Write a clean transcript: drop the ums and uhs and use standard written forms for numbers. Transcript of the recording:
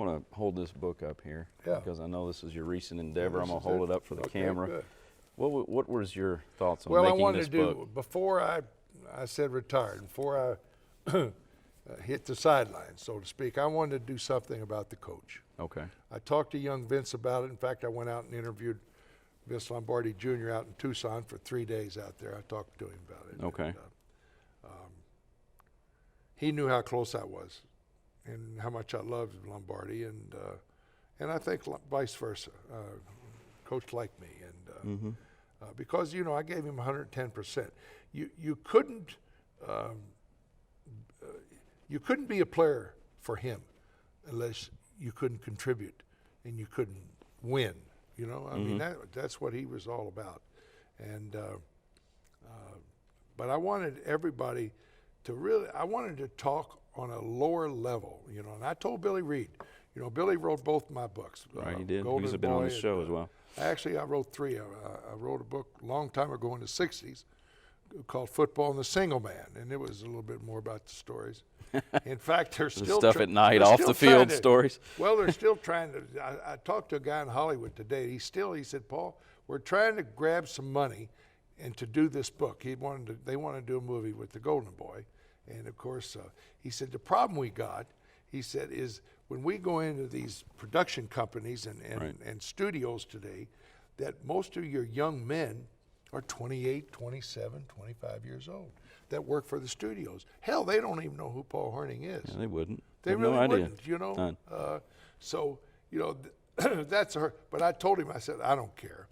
I'm going to hold this book up here because I know this is your recent endeavor. Yeah, I'm going to hold it up for the camera. Good. What was your thoughts on Well, I making wanted this to do, book? before I said retired, before I hit the sidelines, so to speak, I wanted to do something about the coach. Okay. I talked to young Vince about it. In fact, I went out and interviewed Vince Lombardi Jr. out in Tucson for 3 days out there. I talked to him about it. Okay. And, he knew how close I was and how much I loved Lombardi, and I think vice versa. Coach liked me, and because I gave him 110%. You couldn't be a player for him unless you couldn't contribute and you couldn't win. I mean that's what he was all about, and but I wanted everybody to I wanted to talk on a lower level, and I told Billy Reed, Billy wrote both my books. Right, he did. Golden He's been on Boy the show as well. Actually, I wrote 3. I wrote a book a long time ago in the 60s called Football and the Single Man, and it was a little bit more about the stories. In fact, they're still stuff at night, off the field stories. Well, they're still trying to. I talked to a guy in Hollywood today. He said, Paul, we're trying to grab some money and to do this book. They wanted to do a movie with the Golden Boy. And of course, he said, the problem we got, he said, is when we go into these production companies and studios today, that most of your young men are 28, 27, 25 years old that work for the studios. Hell, they don't even know who Paul Hornung is. Yeah, they wouldn't. They have really no idea. wouldn't, None. So, that's her. But I told him, I said, I don't care.